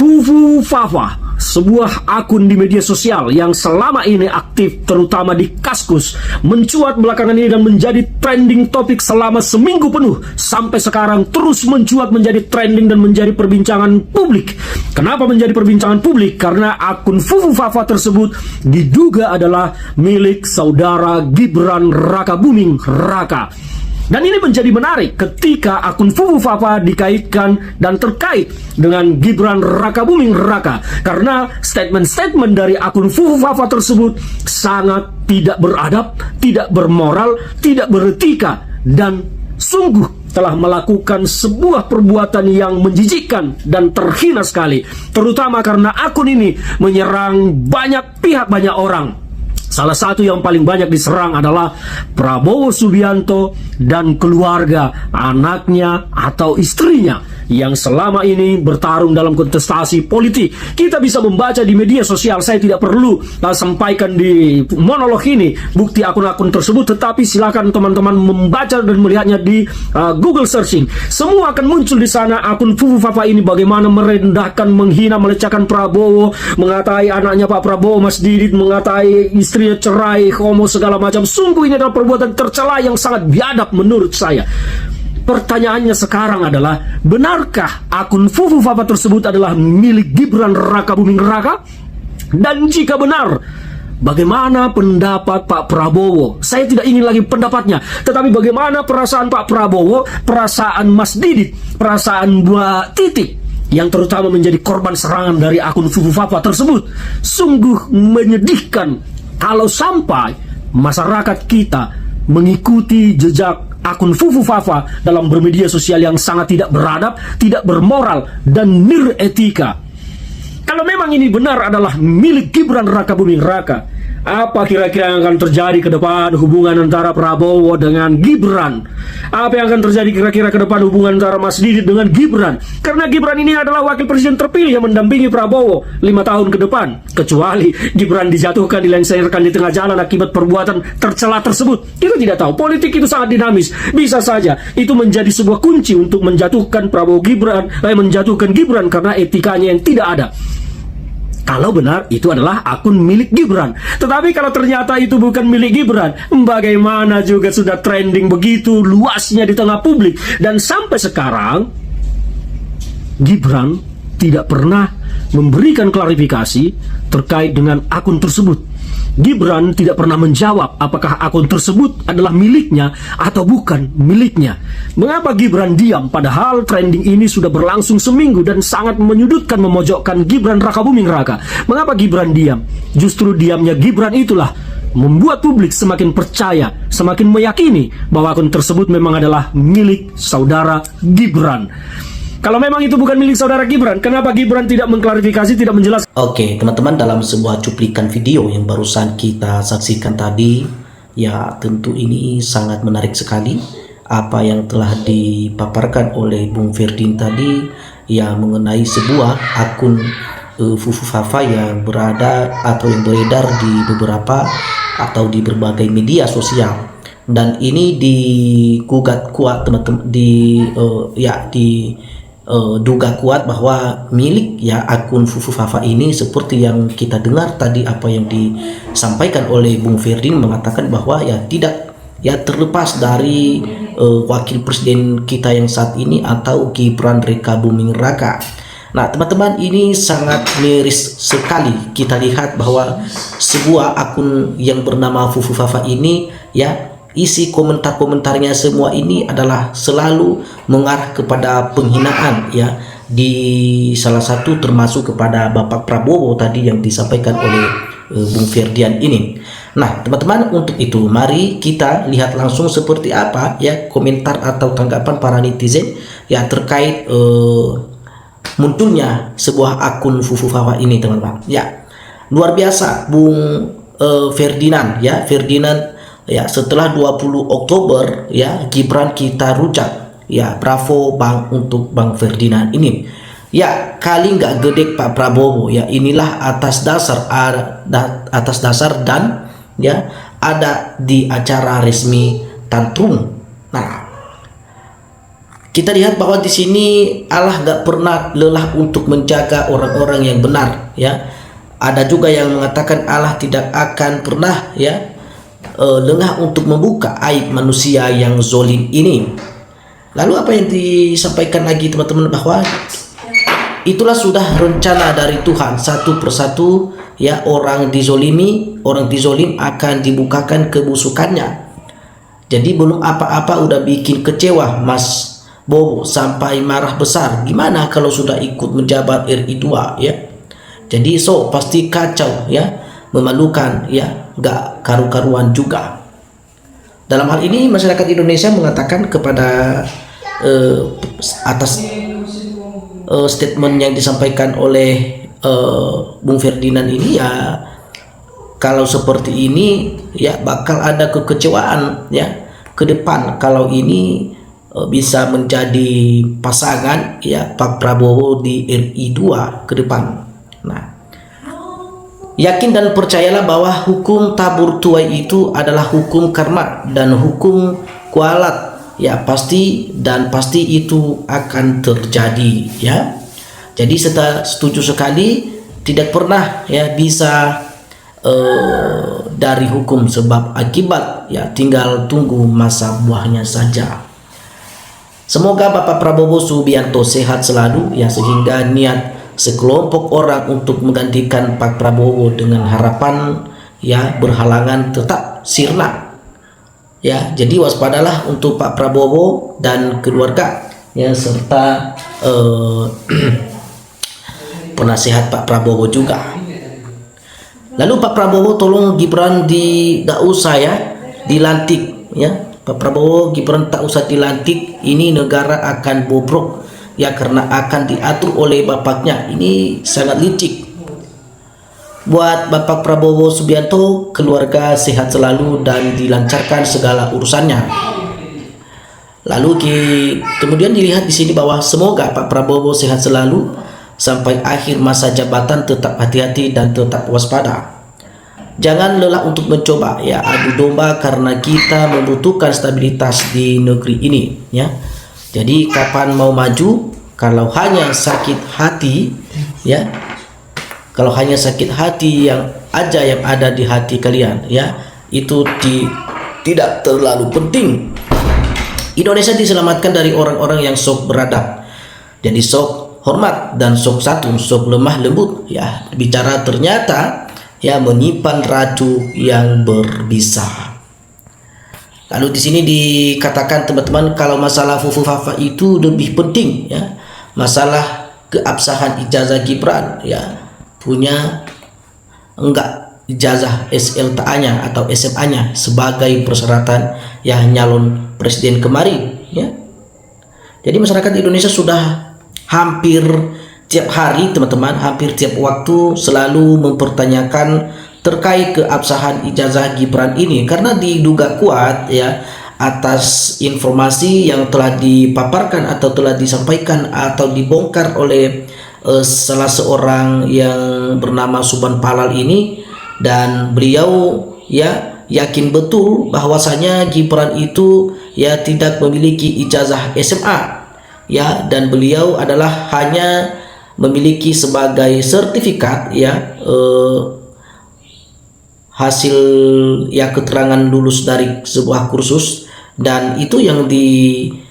Fufu Fafa, sebuah akun di media sosial yang selama ini aktif terutama di Kaskus, mencuat belakangan ini dan menjadi trending topik selama seminggu penuh sampai sekarang terus mencuat menjadi trending dan menjadi perbincangan publik. Kenapa menjadi perbincangan publik? Karena akun Fufu Fafa tersebut diduga adalah milik saudara Gibran Rakabuming Raka. Dan ini menjadi menarik ketika akun Fufu Fafa dikaitkan dan terkait dengan Gibran Rakabuming Raka, karena statement-statement dari akun Fufu Fafa tersebut sangat tidak beradab, tidak bermoral, tidak beretika, dan sungguh telah melakukan sebuah perbuatan yang menjijikkan dan terhina sekali, terutama karena akun ini menyerang banyak pihak, banyak orang. Salah satu yang paling banyak diserang adalah Prabowo Subianto dan keluarga, anaknya atau istrinya yang selama ini bertarung dalam kontestasi politik. Kita bisa membaca di media sosial, saya tidak perlu sampaikan di monolog ini bukti akun-akun tersebut, tetapi silakan teman-teman membaca dan melihatnya di Google searching. Semua akan muncul di sana akun Fufu Fafa ini bagaimana merendahkan, menghina, melecehkan Prabowo, mengatai anaknya Pak Prabowo, Mas Didit, mengatai istri cerai, homo, segala macam. Sungguh ini adalah perbuatan tercela yang sangat biadab menurut saya. Pertanyaannya sekarang adalah, benarkah akun Fufu Fafa tersebut adalah milik Gibran Rakabuming Raka? Dan jika benar, bagaimana pendapat Pak Prabowo? Saya tidak ingin lagi pendapatnya, tetapi bagaimana perasaan Pak Prabowo, perasaan Mas Didit, perasaan Mbak Titik, yang terutama menjadi korban serangan dari akun Fufu Fafa tersebut? Sungguh menyedihkan kalau sampai masyarakat kita mengikuti jejak akun Fufu Fafa dalam bermedia sosial yang sangat tidak beradab, tidak bermoral, dan niretika. Kalau memang ini benar adalah milik Gibran Rakabuming Raka, apa kira-kira yang akan terjadi ke depan hubungan antara Prabowo dengan Gibran? Apa yang akan terjadi kira-kira ke depan hubungan antara Mas Didit dengan Gibran? Karena Gibran ini adalah wakil presiden terpilih yang mendampingi Prabowo 5 tahun ke depan. Kecuali Gibran dijatuhkan, dilengsarkan di tengah jalan akibat perbuatan tercela tersebut. Kita tidak tahu, politik itu sangat dinamis. Bisa saja itu menjadi sebuah kunci untuk menjatuhkan menjatuhkan Gibran karena etikanya yang tidak ada. Kalau benar itu adalah akun milik Gibran. Tetapi kalau ternyata itu bukan milik Gibran, bagaimana juga sudah trending begitu luasnya di tengah publik. Dan sampai sekarang Gibran tidak pernah memberikan klarifikasi terkait dengan akun tersebut. Gibran tidak pernah menjawab apakah akun tersebut adalah miliknya atau bukan miliknya. Mengapa Gibran diam padahal trending ini sudah berlangsung seminggu dan sangat menyudutkan, memojokkan Gibran Rakabuming Raka? Mengapa Gibran diam? Justru diamnya Gibran itulah membuat publik semakin percaya, semakin meyakini bahwa akun tersebut memang adalah milik saudara Gibran. Kalau memang itu bukan milik saudara Gibran, kenapa Gibran tidak mengklarifikasi, tidak menjelaskan? Oke, teman-teman, dalam sebuah cuplikan video yang barusan kita saksikan tadi, ya tentu ini sangat menarik sekali apa yang telah dipaparkan oleh Bung Ferdin tadi, ya mengenai sebuah akun Fufu Fafa yang berada atau yang beredar di beberapa atau di berbagai media sosial. Dan ini digugat kuat teman-teman, duga kuat bahwa milik ya akun Fufu Fafa ini, seperti yang kita dengar tadi apa yang disampaikan oleh Bung Ferdin, mengatakan bahwa ya tidak ya terlepas dari wakil presiden kita yang saat ini atau Gibran Rakabuming Raka. Nah teman-teman, ini sangat miris sekali kita lihat bahwa sebuah akun yang bernama Fufu Fafa ini, ya isi komentar-komentarnya semua ini adalah selalu mengarah kepada penghinaan, ya, di salah satu termasuk kepada Bapak Prabowo tadi yang disampaikan oleh Bung Ferdian ini. Nah teman-teman, untuk itu mari kita lihat langsung seperti apa ya komentar atau tanggapan para netizen ya terkait munculnya sebuah akun Fufu Fafa ini, teman-teman. Ya luar biasa Bung Ferdinand ya, setelah 20 Oktober ya Gibran kita rujak, ya bravo Bang untuk Bang Ferdinand ini. Ya kali nggak gede Pak Prabowo, ya inilah atas dasar dan ya ada di acara resmi tantrum. Nah Kita lihat bahwa di sini Allah gak pernah lelah untuk menjaga orang-orang yang benar, ya. Ada juga yang mengatakan Allah tidak akan pernah, ya, lengah untuk membuka aib manusia yang zolim ini. Lalu apa yang disampaikan lagi teman-teman, bahwa itulah sudah rencana dari Tuhan, satu persatu, ya, orang dizolimi, orang dizolim akan dibukakan kebusukannya. Jadi belum apa-apa udah bikin kecewa Mas Bowo sampai marah besar. Gimana kalau sudah ikut menjabat RI 2, ya? Jadi pasti kacau, ya, memalukan, ya, gak karu-karuan juga. Dalam hal ini masyarakat Indonesia mengatakan kepada atas statement yang disampaikan oleh Bung Ferdinand ini, ya, kalau seperti ini, ya, bakal ada kekecewaan, ya, ke depan kalau ini bisa menjadi pasangan, ya, Pak Prabowo di RI 2 ke depan. Nah, yakin dan percayalah bahwa hukum tabur tuai itu adalah hukum karma dan hukum kualat, ya, pasti itu akan terjadi, ya. Jadi setuju sekali, tidak pernah, ya, bisa dari hukum sebab akibat, ya, tinggal tunggu masa buahnya saja. Semoga Bapak Prabowo Subianto sehat selalu, ya, sehingga niat sekelompok orang untuk menggantikan Pak Prabowo dengan harapan, ya, berhalangan tetap sirna, ya. Jadi waspadalah untuk Pak Prabowo dan keluarga, ya, serta penasehat Pak Prabowo juga. Lalu Pak Prabowo tolong Gibran gak usah, ya, dilantik, ya. Pak Prabowo Gibran tak usah dilantik, ini negara akan bobrok, ya, karena akan diatur oleh bapaknya. Ini sangat licik. Buat Bapak Prabowo Subianto, keluarga sehat selalu dan dilancarkan segala urusannya. Lalu kemudian dilihat di sini bahwa semoga Pak Prabowo sehat selalu sampai akhir masa jabatan, tetap hati-hati dan tetap waspada. Jangan lelah untuk mencoba, ya, adu domba, karena kita membutuhkan stabilitas di negeri ini, ya. Jadi kapan mau maju, kalau hanya sakit hati, ya, kalau hanya sakit hati yang ada di hati kalian, ya, itu tidak terlalu penting. Indonesia diselamatkan dari orang-orang yang sok beradab. Jadi sok hormat dan sok santun, sok lemah lembut, ya, bicara ternyata, ya, menyimpan ratu yang berbisa. Lalu di sini dikatakan teman-teman, kalau masalah Fufu Fafa itu lebih penting, ya, masalah keabsahan ijazah Gibran, ya, punya enggak ijazah SLTA-nya atau SMA-nya sebagai persyaratan, ya, nyalon presiden kemarin, ya. Jadi masyarakat Indonesia sudah hampir tiap hari teman-teman, hampir tiap waktu selalu mempertanyakan terkait keabsahan ijazah Gibran ini, karena diduga kuat, ya, atas informasi yang telah dipaparkan atau telah disampaikan atau dibongkar oleh salah seorang yang bernama Suban Palal ini, dan beliau, ya, yakin betul bahwasanya Gibran itu, ya, tidak memiliki ijazah SMA, ya, dan beliau adalah hanya memiliki sebagai sertifikat, ya, hasil, ya, keterangan lulus dari sebuah kursus, dan itu yang dijadikan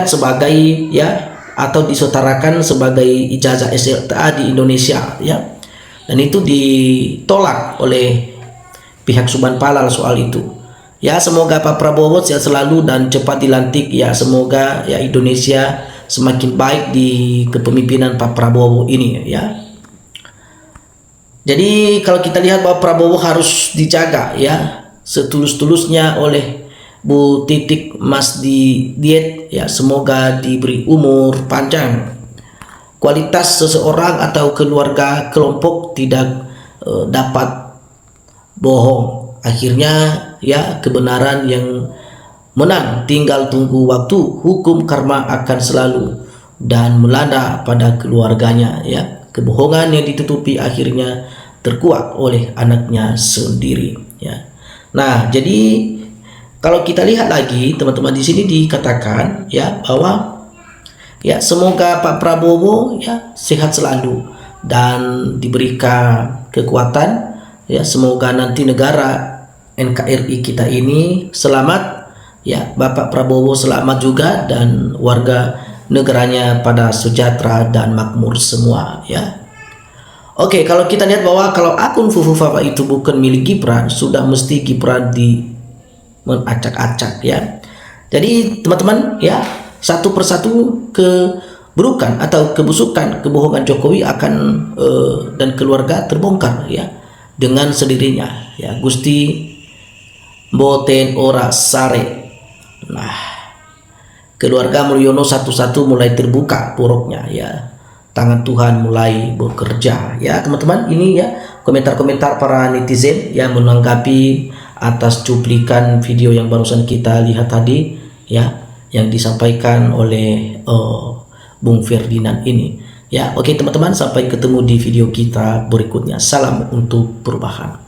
sebagai, ya, atau disetarakan sebagai ijazah SLTA di Indonesia, ya, dan itu ditolak oleh pihak Suban Palal soal itu. Ya, semoga Pak Prabowo sehat selalu dan cepat dilantik, ya. Semoga, ya, Indonesia semakin baik di kepemimpinan Pak Prabowo ini, ya. Jadi kalau kita lihat bahwa Prabowo harus dijaga, ya, setulus-tulusnya oleh Bu Titik Mas di diet, ya, semoga diberi umur panjang. Kualitas seseorang atau keluarga kelompok tidak dapat bohong. Akhirnya, ya, kebenaran yang menang, tinggal tunggu waktu. Hukum karma akan selalu dan melanda pada keluarganya, ya. Kebohongan yang ditutupi akhirnya terkuak oleh anaknya sendiri, ya. Nah, jadi kalau kita lihat lagi teman-teman, di sini dikatakan ya bahwa ya semoga Pak Prabowo ya sehat selalu dan diberikan kekuatan ya, semoga nanti negara NKRI kita ini selamat ya, Bapak Prabowo selamat juga dan warga negaranya pada sejahtera dan makmur semua ya. Oke, kalau kita lihat bahwa kalau akun Fufu Fafa itu bukan milik Gibran, sudah mesti Gibran di menacak-acak ya. Jadi teman-teman ya, satu persatu keburukan atau kebusukan kebohongan Jokowi akan dan keluarga terbongkar ya dengan sendirinya ya. Gusti Mboten ora sare. Nah, keluarga Mulyono satu-satu mulai terbuka poroknya ya. Tangan Tuhan mulai bekerja ya teman-teman. Ini ya komentar-komentar para netizen yang menanggapi atas cuplikan video yang barusan kita lihat tadi ya, yang disampaikan oleh Bung Ferdinand ini ya. Oke teman-teman, sampai ketemu di video kita berikutnya. Salam untuk perubahan.